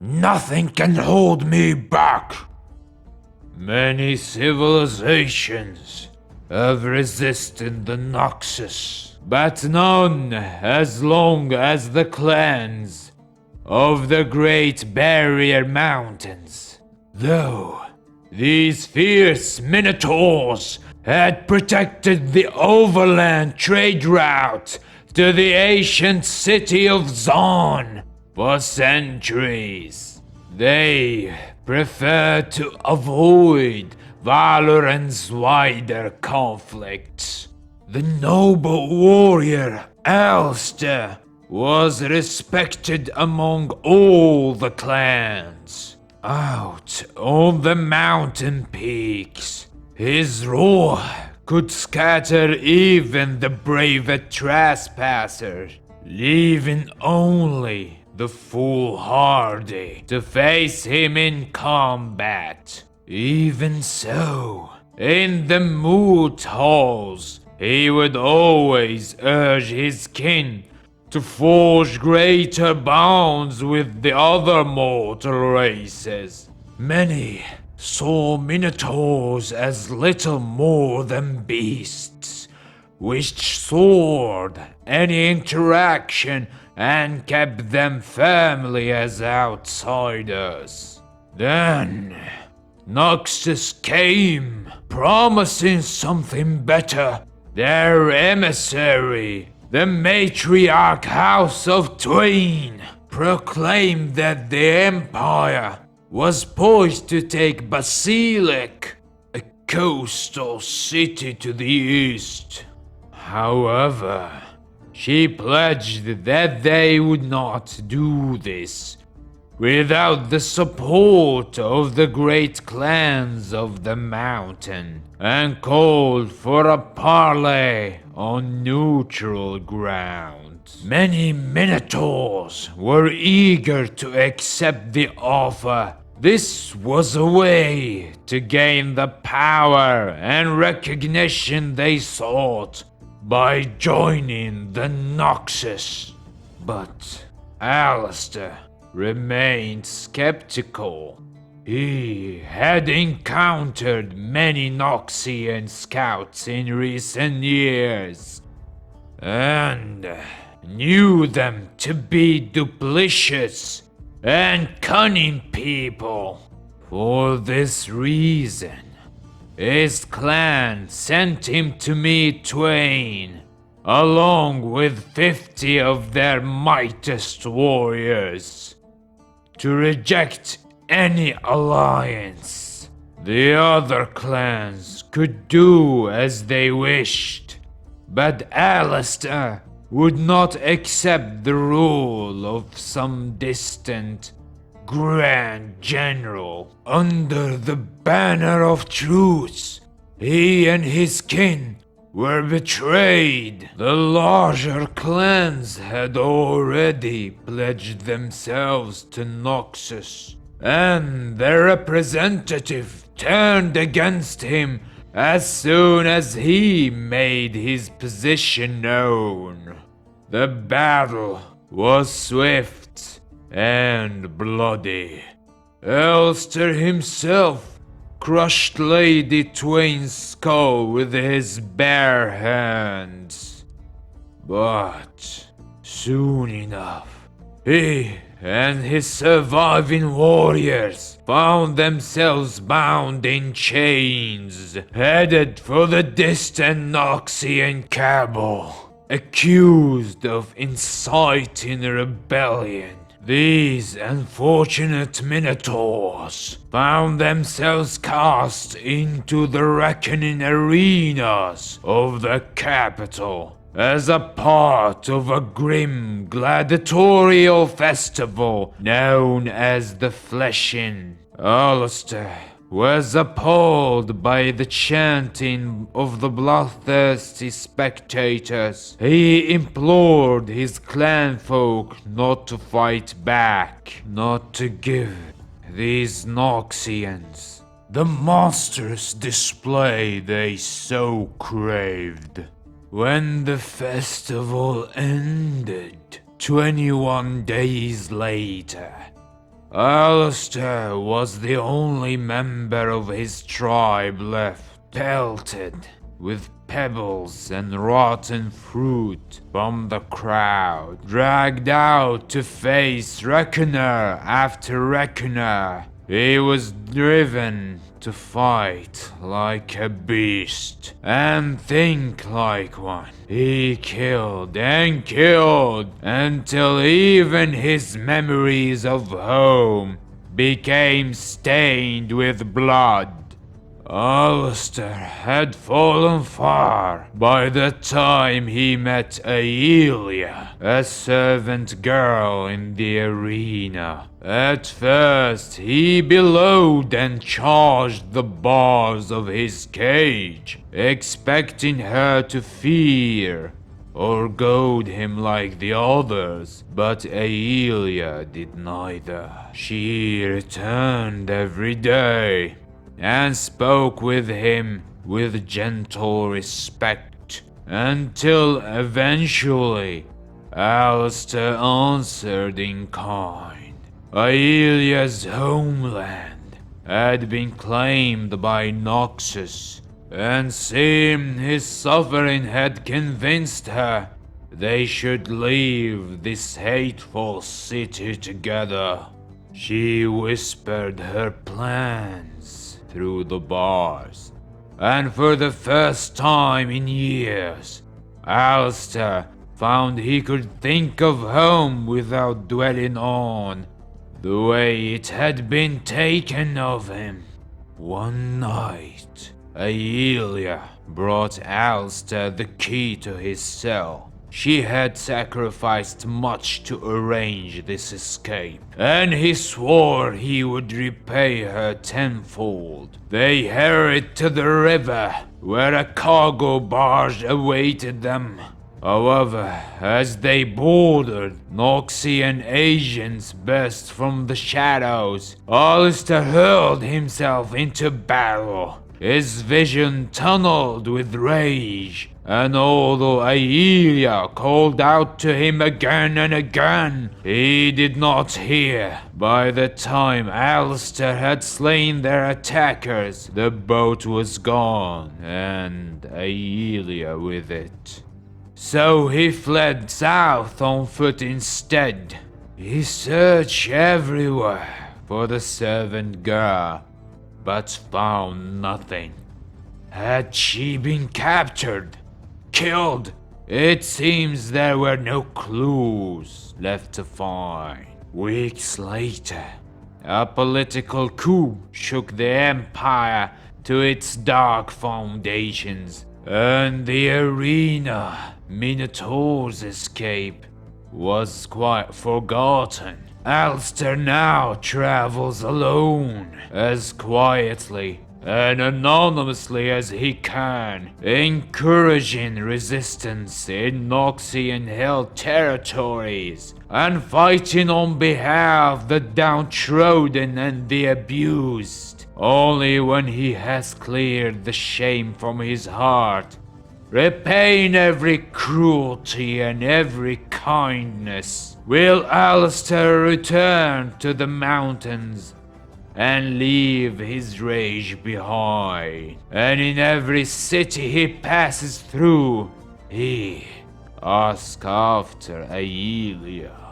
Nothing can hold me back. Many civilizations have resisted the Noxus, but none as long as the clans of the Great Barrier Mountains. Though these fierce minotaurs had protected the overland trade route to the ancient city of Zon for centuries, they preferred to avoid Valorant's wider conflicts. The noble warrior ALISTAR was respected among all the clans. Out on the mountain peaks, his roar could scatter even the braver trespassers, leaving only the foolhardy to face him in combat. Even so, in the moot halls, he would always urge his kin to forge greater bonds with the other mortal races. Many saw minotaurs as little more than beasts, which soared any interaction and kept them firmly as outsiders. Then Noxus came, promising something better. Their emissary, the matriarch House of Twain, proclaimed that the Empire was poised to take Basilic, a coastal city to the east. However, she pledged that they would not do this without the support of the great clans of the mountain, and called for a parley on neutral ground. Many minotaurs were eager to accept the offer. This was a way to gain the power and recognition they sought by joining the Noxus. But ALISTAR remained skeptical. He had encountered many Noxian scouts in recent years, and knew them to be duplicitous and cunning people. For this reason, his clan sent him to meet Twain, along with 50 of their mightiest warriors, to reject any alliance. The other clans could do as they wished, but ALISTAR would not accept the rule of some distant Grand General. Under the banner of truce, he and his kin were betrayed. The larger clans had already pledged themselves to Noxus, and their representative turned against him as soon as he made his position known. The battle was swift and bloody. ALISTAR himself crushed Lady Twain's skull with his bare hands. But soon enough, he and his surviving warriors found themselves bound in chains, headed for the distant Noxian cabal, accused of inciting rebellion. These unfortunate minotaurs found themselves cast into the reckoning arenas of the capital as a part of a grim gladiatorial festival known as the Fleshing. ALISTAR was appalled by the chanting of the bloodthirsty spectators. He implored his clanfolk not to fight back, not to give these Noxians the monstrous display they so craved. When the festival ended, 21 days later, Alistair was the only member of his tribe left, pelted with pebbles and rotten fruit from the crowd, dragged out to face reckoner after reckoner. He was driven to fight like a beast and think like one. He killed and killed until even his memories of home became stained with blood. Alistair had fallen far by the time he met Aelia, a servant girl in the arena. At first, he bellowed and charged the bars of his cage, expecting her to fear or goad him like the others, but Aelia did neither. She returned every day and spoke with him with gentle respect, until eventually Alistair answered in kind. Aelia's homeland had been claimed by Noxus, and seeing his suffering had convinced her they should leave this hateful city together. She whispered her plans through the bars, and for the first time in years, Alistair found he could think of home without dwelling on the way it had been taken of him. One night, Aelia brought Alistair the key to his cell. She had sacrificed much to arrange this escape, and he swore he would repay her tenfold. They hurried to the river, where a cargo barge awaited them. However, as they boarded, Noxian agents burst from the shadows. Alistair hurled himself into battle, his vision tunneled with rage, and although Aelia called out to him again and again, he did not hear. By the time Alistair had slain their attackers, the boat was gone, and Aelia with it. So he fled south on foot instead. He searched everywhere for the servant girl, but found nothing. Had she been captured? Killed? It seems there were no clues left to find. Weeks later, a political coup shook the empire to its dark foundations, and the arena Minotaur's escape was quite forgotten. Alistair now travels alone, as quietly and anonymously as he can, encouraging resistance in Noxian-held territories, and fighting on behalf of the downtrodden and the abused. Only when he has cleared the shame from his heart, repaying every cruelty and every kindness, will Alistair return to the mountains and leave his rage behind. And in every city he passes through, he asks after Aelia.